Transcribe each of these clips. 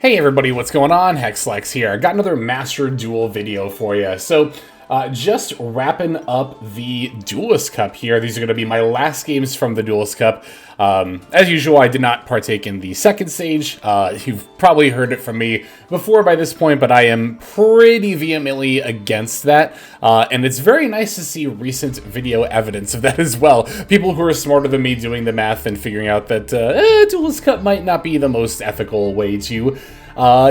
Hey everybody, what's going on? Hexlex here. Got another Master Duel video for you. So, just wrapping up the Duelist Cup here. These are going to be my last games from the Duelist Cup. As usual, I did not partake in the second stage. You've probably heard it from me before by this point, but I am pretty vehemently against that. And it's very nice to see recent video evidence of that as well. People who are smarter than me doing the math and figuring out that Duelist Cup might not be the most ethical way to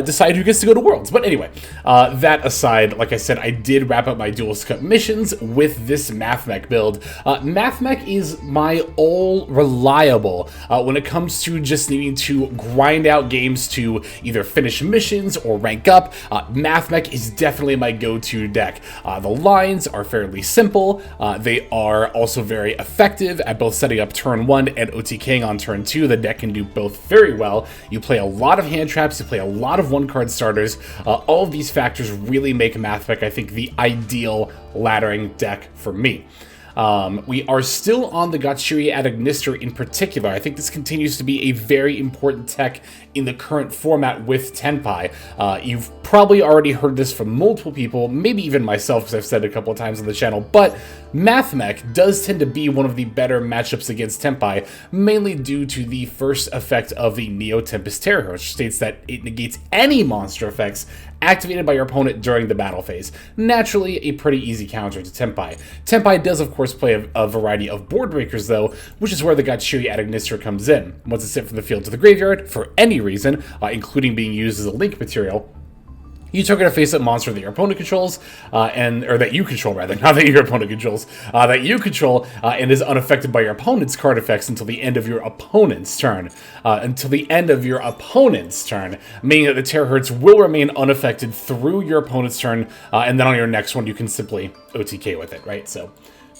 decide who gets to go to Worlds. But anyway, that aside, like I said, I did wrap up my Duelist Cup missions with this Mathmech build. Mathmech is my all-reliable when it comes to just needing to grind out games to either finish missions or rank up. Mathmech is definitely my go-to deck. The lines are fairly simple. They are also very effective at both setting up turn 1 and OTKing on turn 2. The deck can do both very well. You play a lot of hand traps, you play a lot of one-card starters. All of these factors really make Mathmech, I think, the ideal laddering deck for me. We are still on the Ghoti ad Ignister in particular. I think this continues to be a very important tech in the current format with Tenpai. You've probably already heard this from multiple people, maybe even myself, because I've said it a couple of times on the channel, but Mathmech does tend to be one of the better matchups against Tenpai, mainly due to the first effect of the Neo Tempest Terror, which states that it negates any monster effects activated by your opponent during the battle phase. Naturally, a pretty easy counter to Tenpai. Tenpai does, of course, play a variety of board breakers, though, which is where the Ghoti ad Ignister comes in. Once it's sent from the field to the graveyard, for any reason, including being used as a link material, you target a face-up monster that your opponent controls, or that you control, rather, not that your opponent controls, that you control, and is unaffected by your opponent's card effects until the end of your opponent's turn. Meaning that the Terror Hertz will remain unaffected through your opponent's turn, and then on your next one you can simply OTK with it, right? So,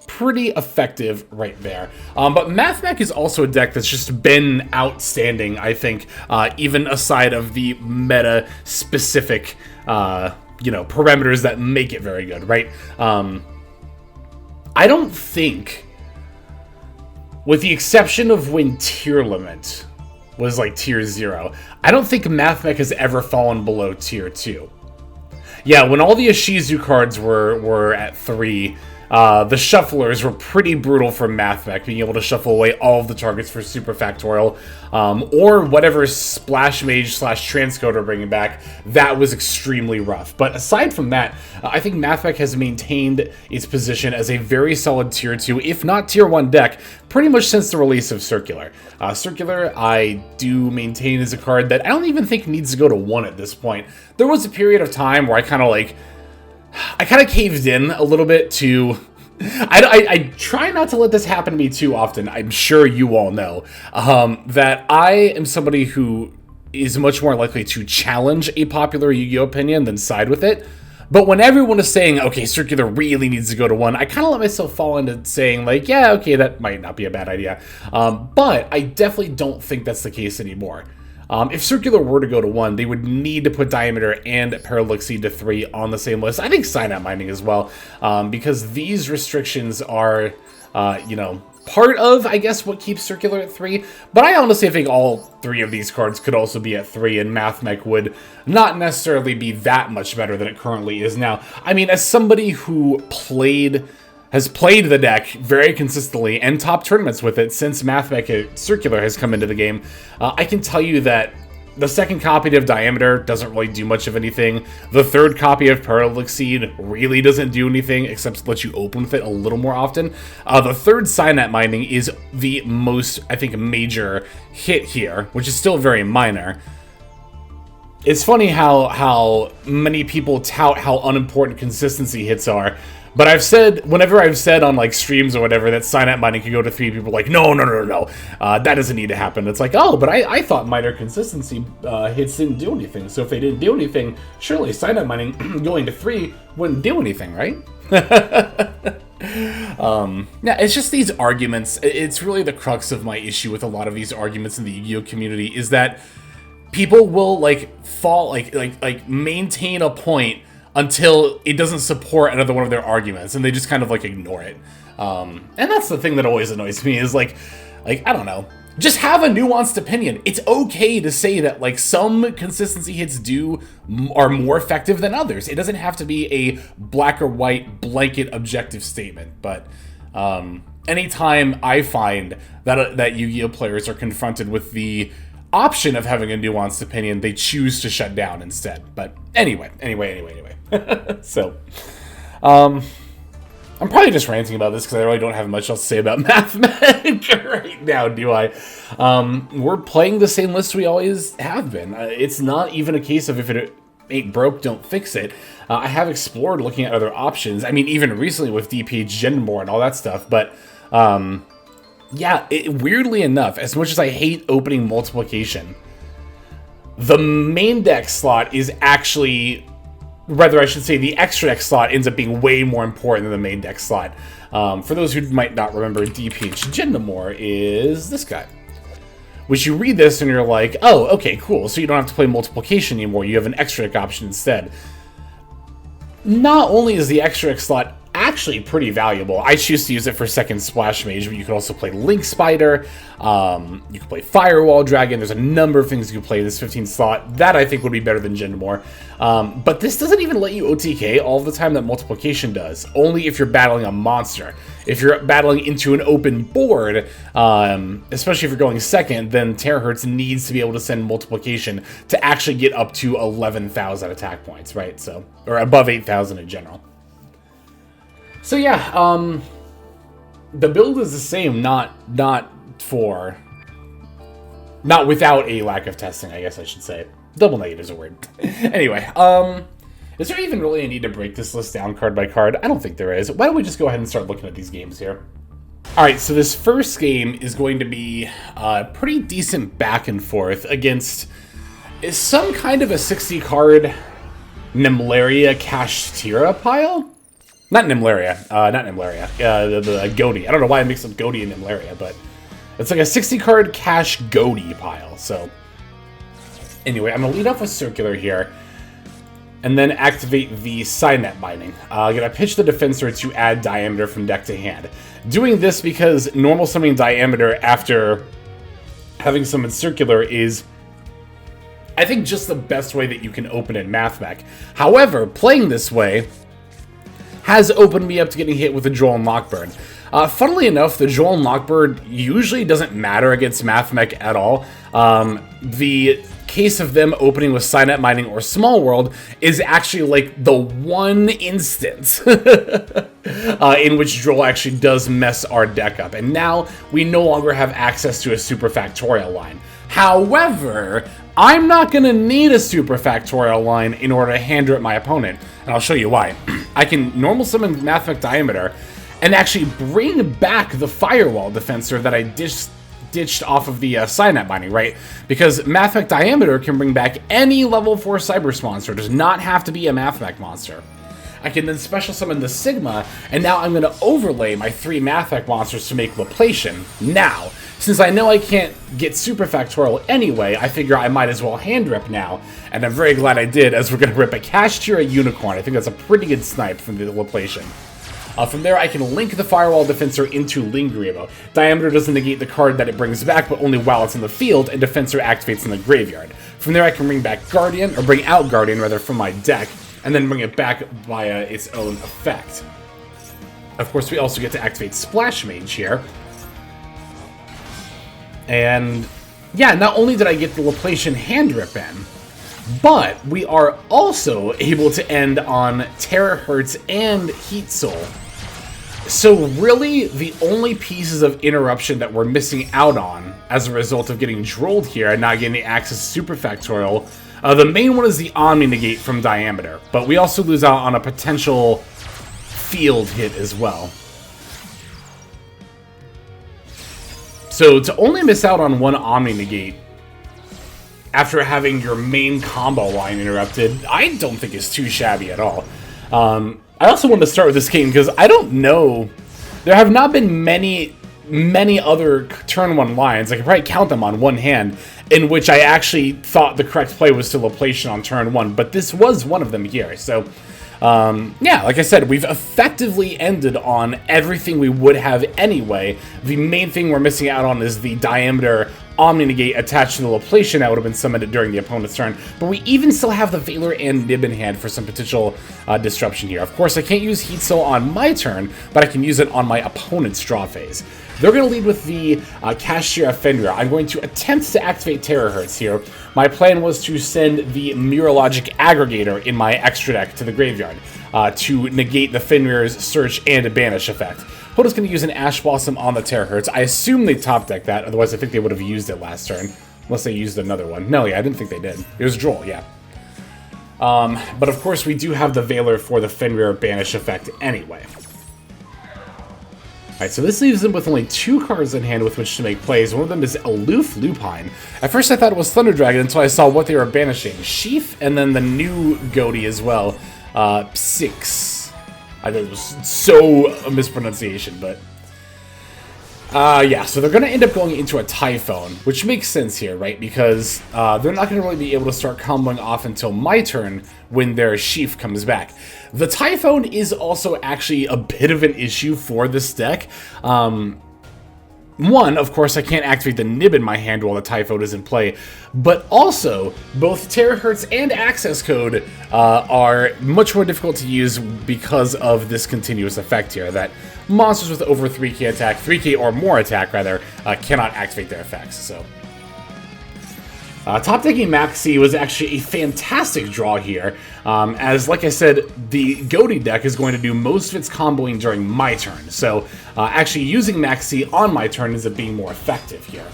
pretty effective right there. But Mathmech is also a deck that's just been outstanding, I think, even aside of the meta-specific parameters that make it very good, right? I don't think, with the exception of when Tier Limit was like Tier 0, I don't think Mathmech has ever fallen below Tier 2. Yeah, when all the Ishizu cards were at 3, the shufflers were pretty brutal for Mathmech, being able to shuffle away all of the targets for Super Factorial, or whatever Splash Mage / Transcode are bringing back. That was extremely rough. But aside from that, I think Mathmech has maintained its position as a very solid Tier 2, if not Tier 1 deck, pretty much since the release of Circular. Circular, I do maintain as a card that I don't even think needs to go to 1 at this point. There was a period of time where I kind of caved in a little bit to... I try not to let this happen to me too often. I'm sure you all know that I am somebody who is much more likely to challenge a popular Yu-Gi-Oh! Opinion than side with it. But when everyone is saying, okay, Circular really needs to go to 1, I kind of let myself fall into saying, like, yeah, okay, that might not be a bad idea. But I definitely don't think that's the case anymore. If Circular were to go to 1, they would need to put Diameter and Parallax Seed to 3 on the same list. I think Sign-Out Mining as well, because these restrictions are, part of, I guess, what keeps Circular at 3. But I honestly think all 3 of these cards could also be at 3, and Mathmech would not necessarily be that much better than it currently is now. I mean, as somebody who has played the deck very consistently and top tournaments with it since Mathmech Circular has come into the game, I can tell you that the second copy of Diameter doesn't really do much of anything. The third copy of Parallax Seed really doesn't do anything except let you open with it a little more often. The third Sign-Out Mining is the most, I think, major hit here, which is still very minor. It's funny how many people tout how unimportant consistency hits are. But whenever I've said on like streams or whatever that Sign-Out Mining could go to 3, people are like, no, that doesn't need to happen. It's like, oh, but I thought minor consistency hits didn't do anything. So if they didn't do anything, surely Sign-Out Mining going to 3 wouldn't do anything, right? Yeah, it's just these arguments. It's really the crux of my issue with a lot of these arguments in the Yu-Gi-Oh! Community is that people will maintain a point until it doesn't support another one of their arguments, and they just kind of ignore it. And that's the thing that always annoys me is I don't know. just have a nuanced opinion. It's okay to say that like some consistency hits are more effective than others. It doesn't have to be a black or white blanket objective statement. But anytime I find that Yu-Gi-Oh players are confronted with the option of having a nuanced opinion, they choose to shut down instead. But anyway. So, I'm probably just ranting about this because I really don't have much else to say about Mathmech right now, do I? We're playing the same list we always have been. It's not even a case of if it ain't broke, don't fix it. I have explored looking at other options. I mean, even recently with DPH Genmore and all that stuff, but yeah, weirdly enough, as much as I hate opening multiplication, the main deck slot is actually... Rather, I should say the extra deck slot ends up being way more important than the main deck slot. For those who might not remember, DPH Genmore is this guy. Which you read this and you're like, oh, okay, cool. So you don't have to play multiplication anymore. You have an extra deck option instead. Not only is the extra deck slot actually pretty valuable. I choose to use it for second Splash Mage, but you can also play Link Spider. You can play Firewall Dragon. There's a number of things you can play in this 15 slot. That I think would be better than Genmore. But this doesn't even let you OTK all the time that multiplication does. Only if you're battling a monster. If you're battling into an open board, especially if you're going second, then Terahertz needs to be able to send multiplication to actually get up to 11,000 attack points, right? So, or above 8,000 in general. So yeah, the build is the same, not without a lack of testing, I guess I should say. Double negative is a word. Anyway, is there even really a need to break this list down card by card? I don't think there is. Why don't we just go ahead and start looking at these games here? Alright, so this first game is going to be pretty decent back and forth against some kind of a 60-card Nimlaria Kashtira pile? Not Nimlaria, the Ghoti. I don't know why I mixed up Ghoti and Nimlaria, but it's like a 60-card Cash Ghoti pile, so... Anyway, I'm going to lead off with Circular here, and then activate the Signet Binding. I'm going to pitch the Defensor to add Diameter from deck to hand. Doing this because normal summoning Diameter after having summoned Circular is, I think, just the best way that you can open in Mathmech. However, playing this way has opened me up to getting hit with the Duel and Lockbird. Funnily enough, the Duel and Lockbird usually doesn't matter against Mathmech at all. The case of them opening with Signet Mining or Small World is actually like the one instance in which Duel actually does mess our deck up. And now we no longer have access to a Super Factorial line. However, I'm not going to need a Super Factorial line in order to hand rip my opponent. And I'll show you why. I can normal summon Mathmech Diameter and actually bring back the Firewall Defensor that I ditched off of the Signet Binding, right? Because Mathmech Diameter can bring back any level 4 Cyber monster. It does not have to be a Mathmech monster. I can then special summon the Sigma, and now I'm going to overlay my 3 Mathmech monsters to make Laplation. Now, since I know I can't get Super Factorial anyway, I figure I might as well hand rip now, and I'm very glad I did, as we're going to rip a Kashtira Unicorn. I think that's a pretty good snipe from the Laplation. From there, I can link the Firewall Defensor into Lingriamo. Diameter doesn't negate the card that it brings back, but only while it's in the field, and Defensor activates in the graveyard. From there, I can bring back Guardian, or bring out Guardian, rather, from my deck, and then bring it back via its own effect. Of course, we also get to activate Splash Mage here. And yeah, not only did I get the Laplation hand rip in, but we are also able to end on Terahertz and Heat Soul. So really, the only pieces of interruption that we're missing out on as a result of getting drolled here and not getting access to Super Factorial, the main one is the Omni Negate from Diameter, but we also lose out on a potential field hit as well. So to only miss out on one Omni Negate after having your main combo line interrupted, I don't think is too shabby at all. I also wanted to start with this game because I don't know, there have not been many other turn 1 lines, I can probably count them on one hand, in which I actually thought the correct play was to Laplation on turn 1, but this was one of them here. So Yeah, like I said, we've effectively ended on everything we would have anyway. The main thing we're missing out on is the diameter Omni-Negate attached to the Laplacian that would have been summoned during the opponent's turn, but we even still have the Valor and Nib in hand for some potential disruption here. Of course, I can't use Heat Soul on my turn, but I can use it on my opponent's draw phase. They're going to lead with the Cashier Fenrir. I'm going to attempt to activate Terahertz here. My plan was to send the Mirrorlogic Aggregator in my extra deck to the graveyard to negate the Fenrir's Search and Banish effect. Opponent's going to use an Ash Blossom on the Terahertz. I assume they top deck that, otherwise I think they would have used it last turn. Unless they used another one. No, yeah, I didn't think they did. It was Droll, yeah. But of course we do have the Valor for the Fenrir Banish effect anyway. Alright, so this leaves them with only 2 cards in hand with which to make plays. One of them is Aloof Lupine. At first I thought it was Thunder Dragon until I saw what they were banishing. Sheaf, and then the new Ghoti as well. 6. I thought it was so a mispronunciation, but... yeah, so they're going to end up going into a Typhone, which makes sense here, right? Because they're not going to really be able to start comboing off until my turn when their Sheaf comes back. The Typhone is also actually a bit of an issue for this deck. One, of course, I can't activate the Nib in my hand while the Typhone is in play, but also, both Terahertz and Access Code are much more difficult to use because of this continuous effect here, that monsters with over 3k attack, 3k or more attack, rather, cannot activate their effects, so... top decking Maxi was actually a fantastic draw here, as, like I said, the Ghoti deck is going to do most of its comboing during my turn, so actually using Maxi on my turn ends up being more effective here.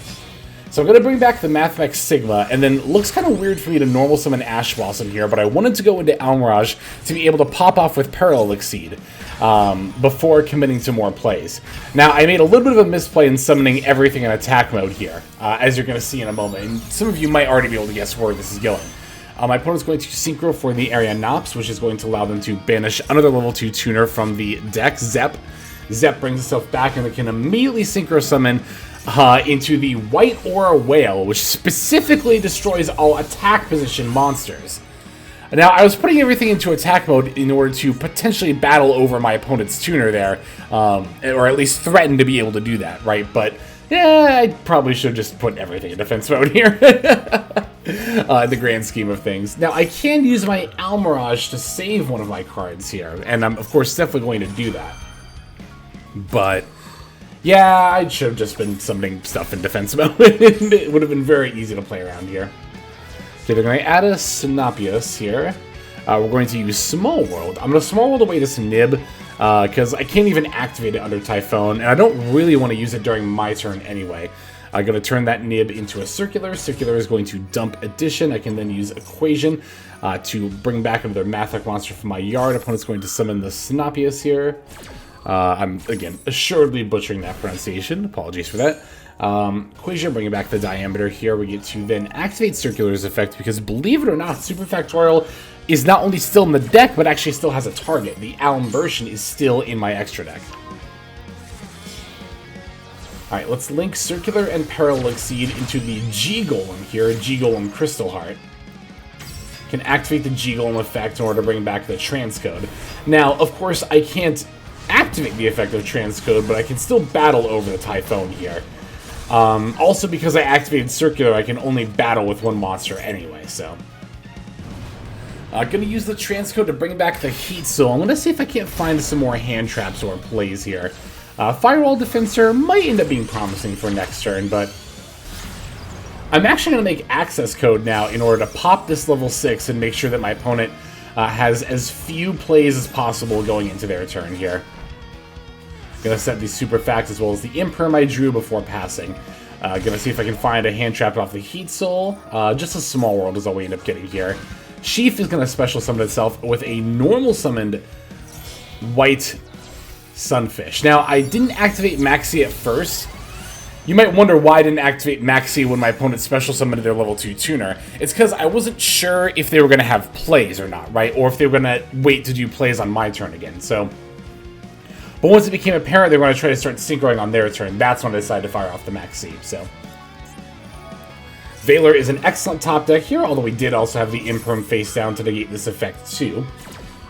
So I'm going to bring back the Mathmech Sigma, and then it looks kind of weird for me to normal summon Ash Blossom here, but I wanted to go into Almirage to be able to pop off with Parallel Exceed before committing to more plays. Now, I made a little bit of a misplay in summoning everything in attack mode here, as you're going to see in a moment, and some of you might already be able to guess where this is going. My opponent's going to Synchro for the Area Nops, which is going to allow them to banish another level 2 tuner from the deck, Zep. Zep brings itself back, and they can immediately Synchro summon into the White Aura Whale, which specifically destroys all attack position monsters. Now, I was putting everything into attack mode in order to potentially battle over my opponent's tuner there, or at least threaten to be able to do that, right? But, yeah, I probably should have just put everything in defense mode here, in the grand scheme of things. Now, I can use my Almirage to save one of my cards here, and I'm, of course, definitely going to do that. But... yeah, I should have just been summoning stuff in defense mode. It would have been very easy to play around here. Okay, they're going to add a Sinopius here. We're going to use Small World. I'm going to Small World away this Nib, because I can't even activate it under Typhone, and I don't really want to use it during my turn anyway. I'm going to turn that Nib into a Circular. Circular is going to dump Addition. I can then use Equation to bring back another Mathmech monster from my yard. Opponent's going to summon the Sinopius here. I'm, again, assuredly butchering that pronunciation. Apologies for that. Equation, bringing back the Diameter here. We get to then activate Circular's effect because, believe it or not, Super Factorial is not only still in the deck, but actually still has a target. The Alum version is still in my extra deck. Alright, let's link Circular and Parallel Exceed into the G-Golem here, G-Golem Crystal Heart. Can activate the G-Golem effect in order to bring back the Transcode. Now, of course, I can't activate the effect of Transcode, but I can still battle over the Typhone here. Also, because I activated Circular, I can only battle with one monster anyway, so... gonna use the Transcode to bring back the Heat Soul. I'm gonna see if I can't find some more hand traps or plays here. Firewall Defensor might end up being promising for next turn, but... I'm actually gonna make Access Code now in order to pop this level 6 and make sure that my opponent has as few plays as possible going into their turn here. Gonna set the Super Fact as well as the Imperm I drew before passing. Gonna see if I can find a hand trap off the Heat Soul. Just a Small World is all we end up getting here. Sheaf is gonna special summon itself with a normal summoned White Sunfish. Now, I didn't activate Maxi at first. You might wonder why I didn't activate Maxi when my opponent special summoned their level 2 tuner. It's because I wasn't sure if they were going to have plays or not, right? Or if they were going to wait to do plays on my turn again, so... But once it became apparent they were going to try to start synchroing on their turn, that's when I decided to fire off the Maxi, so... Valor is an excellent top deck here, although we did also have the Imperm face down to negate this effect too.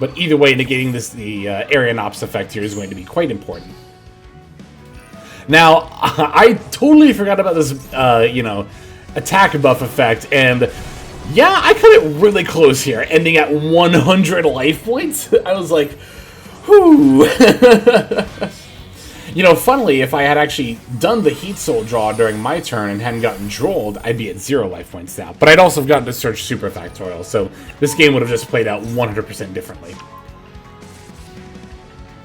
But either way, negating the area ops effect here is going to be quite important. Now, I totally forgot about this, attack buff effect, and yeah, I cut it really close here, ending at 100 life points. I was like, whew. Funnily, if I had actually done the Heat Soul draw during my turn and hadn't gotten drolled, I'd be at 0 life points now. But I'd also have gotten to search Super Factorial, so this game would have just played out 100% differently.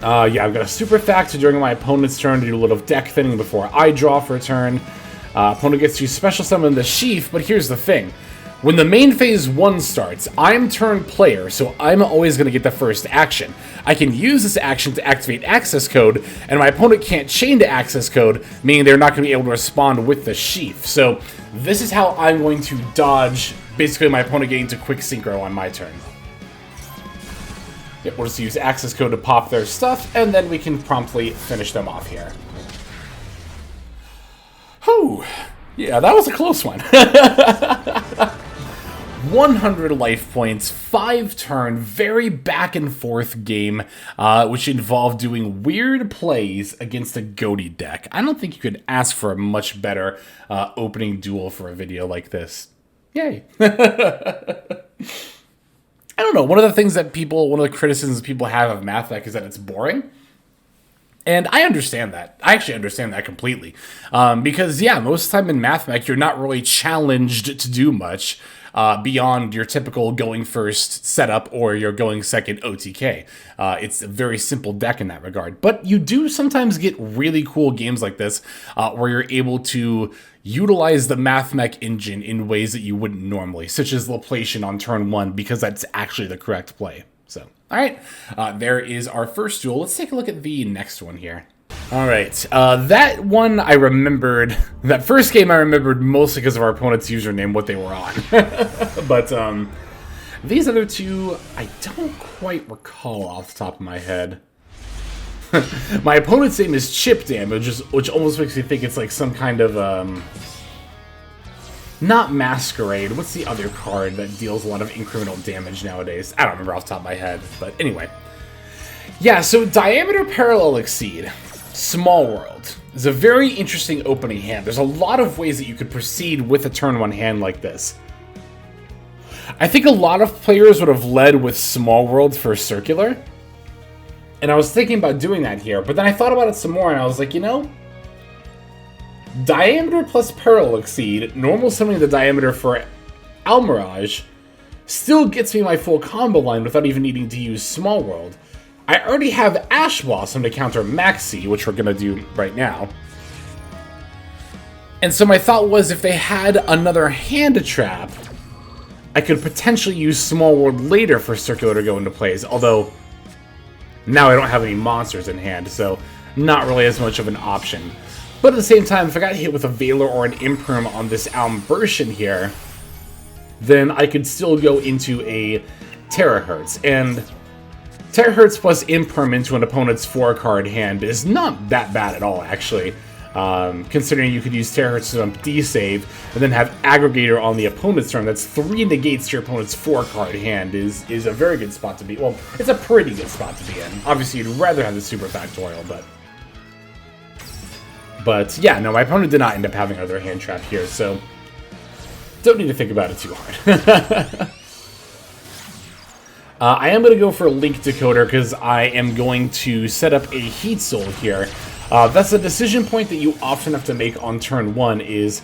Yeah, I've got a Super Fact during my opponent's turn to do a little deck thinning before I draw for a turn. Opponent gets to special summon the Sheaf, but here's the thing. When the main phase 1 starts, I'm turn player, so I'm always going to get the first action. I can use this action to activate access code, and my opponent can't chain to access code, meaning they're not going to be able to respond with the Sheaf. So this is how I'm going to dodge basically my opponent getting to quick synchro on my turn. Yep, we'll just use access code to pop their stuff, and then we can promptly finish them off here. Whew. Yeah, that was a close one. 100 life points, 5-turn, very back-and-forth game, which involved doing weird plays against a Ghoti deck. I don't think you could ask for a much better opening duel for a video like this. Yay. I don't know, one of the criticisms people have of Mathmech is that it's boring. And I understand that. I actually understand that completely. Because, yeah, most of the time in Mathmech, you're not really challenged to do much beyond your typical going first setup or your going second OTK. It's a very simple deck in that regard. But you do sometimes get really cool games like this where you're able to utilize the Mathmech engine in ways that you wouldn't normally, such as Laplacian on turn 1, because that's actually the correct play. So, all right, there is our first duel. Let's take a look at the next one here. All right, that one I remembered, that first game I remembered mostly because of our opponent's username, what they were on. But these other two, I don't quite recall off the top of my head. My opponent's name is Chip Damage, which almost makes me think it's like some kind of, not Masquerade. What's the other card that deals a lot of incremental damage nowadays? I don't remember off the top of my head, but anyway. Yeah, so Diameter Parallel Exceed, Small World, is a very interesting opening hand. There's a lot of ways that you could proceed with a turn 1 hand like this. I think a lot of players would have led with Small World for Circular. And I was thinking about doing that here, but then I thought about it some more and I was like, Diameter plus Parallel Exceed, normal summoning the Diameter for Almirage, still gets me my full combo line without even needing to use Small World. I already have Ash Blossom to counter Maxi, which we're going to do right now. And so my thought was if they had another hand trap, I could potentially use Small World later for Circular to go into plays, although now I don't have any monsters in hand, so not really as much of an option. But at the same time, if I got hit with a Valor or an Imperm on this Almbertian here, then I could still go into a Terahertz. And Terahertz plus Imperm into an opponent's 4-card hand is not that bad at all, actually. Considering you could use Terahertz to dump D-Save, and then have Aggregator on the opponent's turn. That's 3 negates to your opponent's 4-card hand is a very good spot to be. Well, it's a pretty good spot to be in. Obviously, you'd rather have the Super Factorial, But yeah, no, my opponent did not end up having another hand trap here, so don't need to think about it too hard. I am going to go for a Link Decoder because I am going to set up a Heat Soul here. That's a decision point that you often have to make on turn 1 is,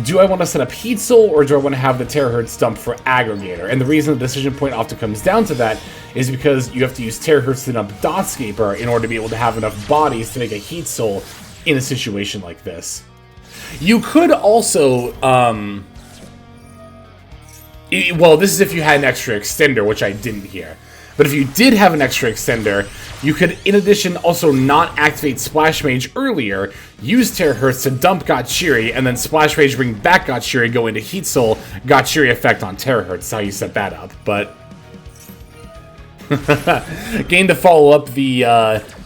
do I want to set up Heat Soul or do I want to have the Terahertz dump for Aggregator? And the reason the decision point often comes down to that is because you have to use Terahertz to dump Dotscaper in order to be able to have enough bodies to make a Heat Soul in a situation like this. You could also, well, this is if you had an extra extender, which I didn't here. But if you did have an extra extender, you could, in addition, also not activate Splash Mage earlier, use Terahertz to dump Gotchiri, and then Splash Mage bring back Gotchiri, go into Heat Soul, Gotchiri effect on Terahertz. That's how you set that up. But game to follow up, the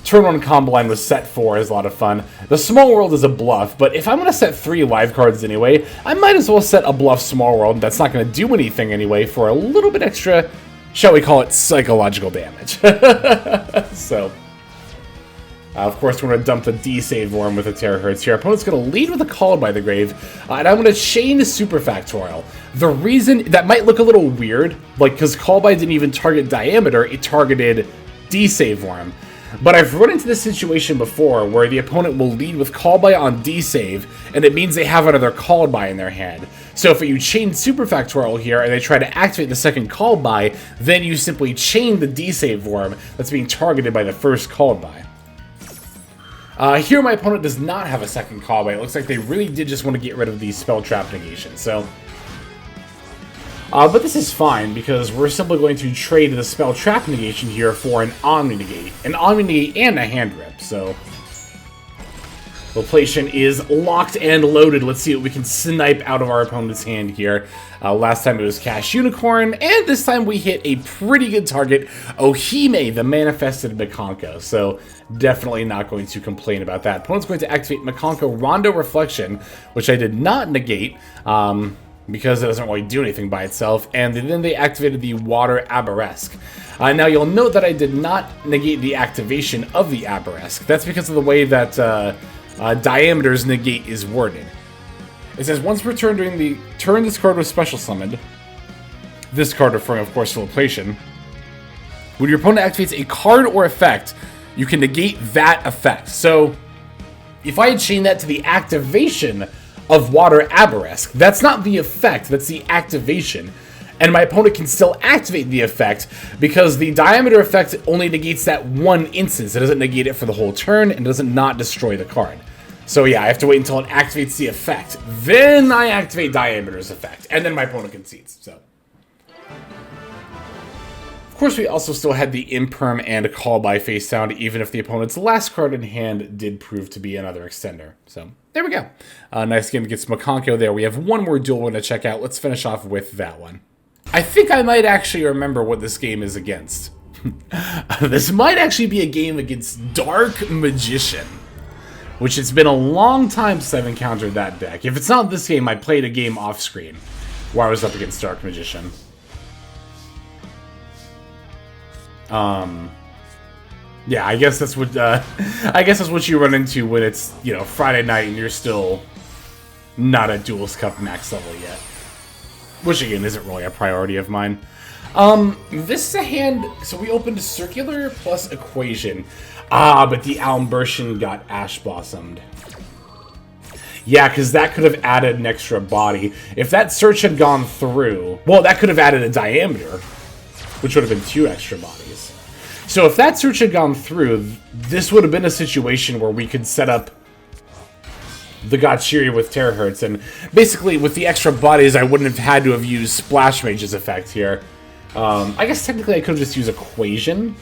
turn 1 combo line was set 4 is a lot of fun. The Small World is a bluff, but if I'm going to set 3 live cards anyway, I might as well set a bluff Small World that's not going to do anything anyway for a little bit extra shall we call it, psychological damage. So, of course, we're going to dump the D-Save Worm with a Terahertz here. Our opponent's going to lead with a Call by the Grave, and I'm going to chain a Super Factorial. The reason that might look a little weird, like, because Call by didn't even target Diameter, it targeted D-Save Worm. But I've run into this situation before where the opponent will lead with Call by on D-Save, and it means they have another Call by in their hand. So if you chain Super Factorial here and they try to activate the second Call by, then you simply chain the D-Save Worm that's being targeted by the first Call by. Here my opponent does not have a second Call by. It looks like they really did just want to get rid of the Spell Trap negation. So, but this is fine because we're simply going to trade the Spell Trap negation here for an Omni Negate. An Omni Negate and a Hand Rip, so... Location is locked and loaded. Let's see what we can snipe out of our opponent's hand here. Last time it was Cash Unicorn, and this time we hit a pretty good target, Ohime, the manifested Mikanko. So definitely not going to complain about that. Opponent's going to activate Mikanko Rondo Reflection, which I did not negate, because it doesn't really do anything by itself, and then they activated the Water Aberesque. Now you'll note that I did not negate the activation of the Aberesque. That's because of the way that Diameter's negate is worded. It says, once per turn during the turn this card was special summoned, this card referring, of course, to Location, when your opponent activates a card or effect, you can negate that effect. So, if I had chained that to the activation of Water Aberesque, that's not the effect, that's the activation. And my opponent can still activate the effect because the Diameter effect only negates that one instance. It doesn't negate it for the whole turn and doesn't not destroy the card. So yeah, I have to wait until it activates the effect. Then I activate Diameter's effect, and then my opponent concedes. So, of course, we also still had the Imperm and a Call by face down, even if the opponent's last card in hand did prove to be another extender. So there we go. Nice game against Mikanko there. We have one more duel we're going to check out. Let's finish off with that one. I think I might actually remember what this game is against. This might actually be a game against Dark Magician, which it's been a long time since I've encountered that deck. If it's not this game, I played a game off screen where I was up against Dark Magician. Yeah, I guess that's what you run into when it's, you know, Friday night and you're still not at Duelist Cup max level yet. Which, again, isn't really a priority of mine. This is a hand... So we opened Circular plus Equation. But the Almbertian got Ash Blossomed. Yeah, because that could have added an extra body. If that search had gone through... Well, that could have added a Diameter, which would have been 2 extra bodies. So if that search had gone through, this would have been a situation where we could set up the Gotchiri with Terahertz, and basically with the extra bodies I wouldn't have had to have used Splash Mage's effect here. I guess technically I could have just used Equation.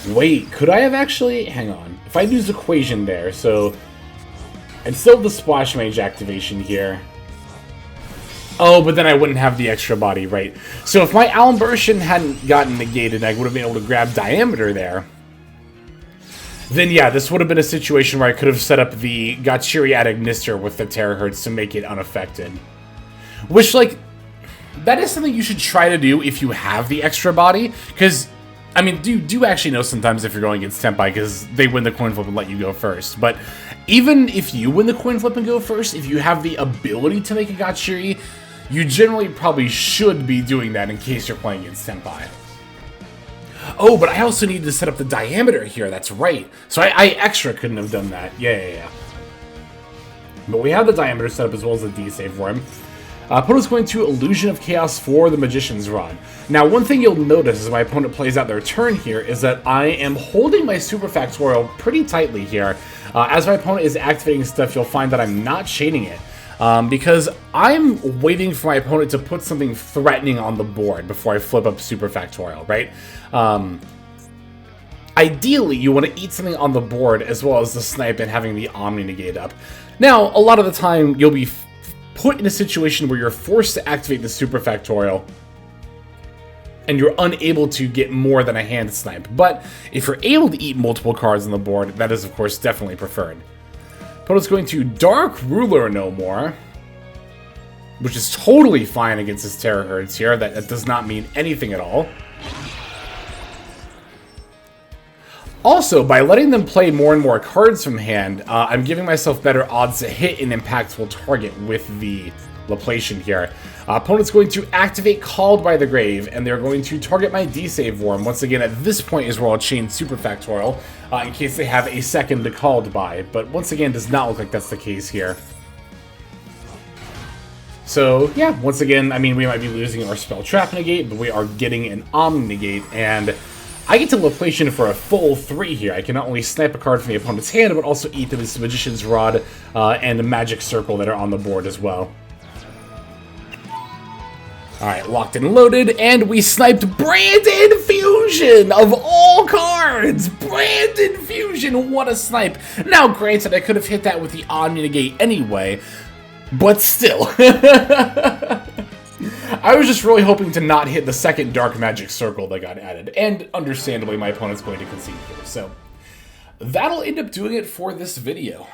Wait, could I have actually... Hang on. If I'd used Equation there, so... I'd still have the Splash Mage activation here. Oh, but then I wouldn't have the extra body, right. So if my Almbertian hadn't gotten negated, I would have been able to grab Diameter there. Then yeah, this would have been a situation where I could have set up the Gotchiri at Ignister with the Terahertz to make it unaffected. Which, like, that is something you should try to do if you have the extra body, because, I mean, do actually know sometimes if you're going against Senpai, because they win the coin flip and let you go first. But even if you win the coin flip and go first, if you have the ability to make a Gotchiri, you generally probably should be doing that in case you're playing against Senpai. Oh, but I also need to set up the Diameter here, that's right. So I extra couldn't have done that. Yeah. But we have the Diameter set up as well as the D-Save for him. Opponent's going to Illusion of Chaos for the Magician's Rod. Now, one thing you'll notice as my opponent plays out their turn here is that I am holding my Super Factorial pretty tightly here. As my opponent is activating stuff, you'll find that I'm not chaining it. Because I'm waiting for my opponent to put something threatening on the board before I flip up Super Factorial, right? Ideally, you want to eat something on the board as well as the snipe and having the Omni negate up. Now, a lot of the time, you'll be put in a situation where you're forced to activate the Super Factorial and you're unable to get more than a hand snipe. But if you're able to eat multiple cards on the board, that is, of course, definitely preferred. Opponent's going to Dark Ruler no more. which is totally fine against his Terahertz here. That does not mean anything at all. Also, by letting them play more and more cards from hand, I'm giving myself better odds to hit an impactful target with the Laplacian here. Opponent's going to activate Called by the Grave, and they're going to target my D-Save Worm. Once again, at this point is where I'll chain Super Factorial, in case they have a second to Called by. But once again, does not look like that's the case here. So, yeah, once again, I mean, we might be losing our Spell Trap Negate, but we are getting an Omni Negate, and I get to Laplacian for a full 3 here. I can not only snipe a card from the opponent's hand, but also eat them as Magician's Rod and the Magic Circle that are on the board as well. Alright, locked and loaded, and we sniped Branded Fusion of all cards! Branded Fusion, what a snipe! Now, granted, I could have hit that with the Omni Negate anyway, but still. I was just really hoping to not hit the second Dark Magic Circle that got added, and understandably my opponent's going to concede here, so that'll end up doing it for this video.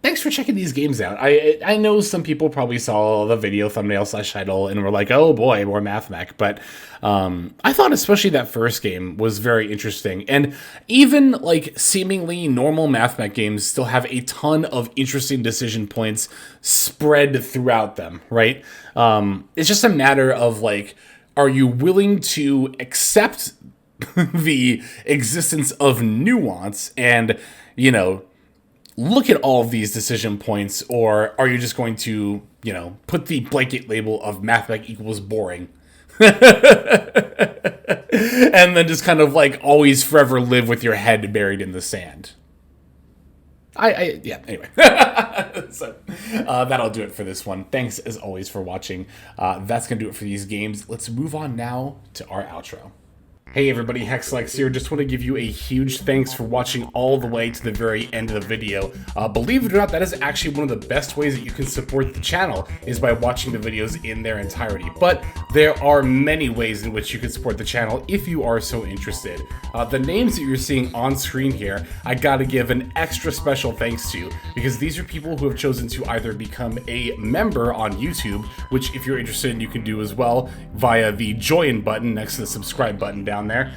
Thanks for checking these games out. I know some people probably saw the video thumbnail / title and were like, oh boy, more Mathmech, but I thought especially that first game was very interesting. And even like seemingly normal Mathmech games still have a ton of interesting decision points spread throughout them, right? It's just a matter of like, are you willing to accept the existence of nuance and, you know, look at all of these decision points, or are you just going to, you know, put the blanket label of Mathmech equals boring? And then just kind of like always forever live with your head buried in the sand. Yeah, anyway. So, that'll do it for this one. Thanks as always for watching. That's going to do it for these games. Let's move on now to our outro. Hey everybody, Hexlex here. Just want to give you a huge thanks for watching all the way to the very end of the video. Believe it or not, that is actually one of the best ways that you can support the channel, is by watching the videos in their entirety. But there are many ways in which you can support the channel if you are so interested. The names that you're seeing on screen here, I gotta give an extra special thanks to, because these are people who have chosen to either become a member on YouTube, which if you're interested you can do as well via the join button next to the subscribe button down there,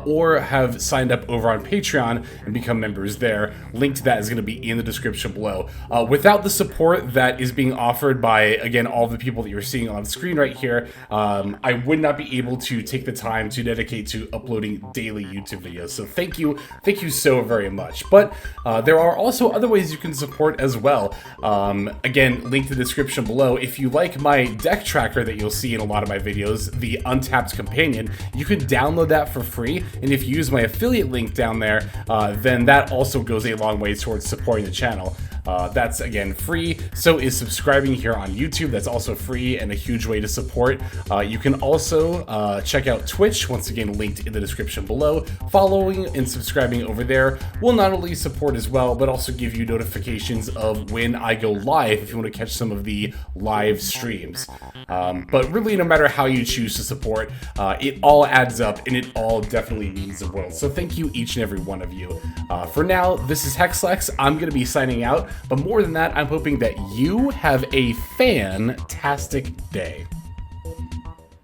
or have signed up over on Patreon and become members there. Link to that is going to be in the description below. Without the support that is being offered by, again, all the people that you're seeing on screen right here, I would not be able to take the time to dedicate to uploading daily YouTube videos. So thank you so very much. But there are also other ways you can support as well. Again, link to the description below. If you like my deck tracker that you'll see in a lot of my videos, the Untapped Companion, you can download that for free, and if you use my affiliate link down there, then that also goes a long way towards supporting the channel. That's, again, free. So is subscribing here on YouTube. That's also free and a huge way to support. You can also check out Twitch, once again linked in the description below. Following and subscribing over there will not only support as well, but also give you notifications of when I go live if you want to catch some of the live streams. But really, no matter how you choose to support, it all adds up, and it all definitely means the world. So thank you, each and every one of you. For now, this is Hexlex. I'm going to be signing out. But more than that, I'm hoping that you have a fantastic day.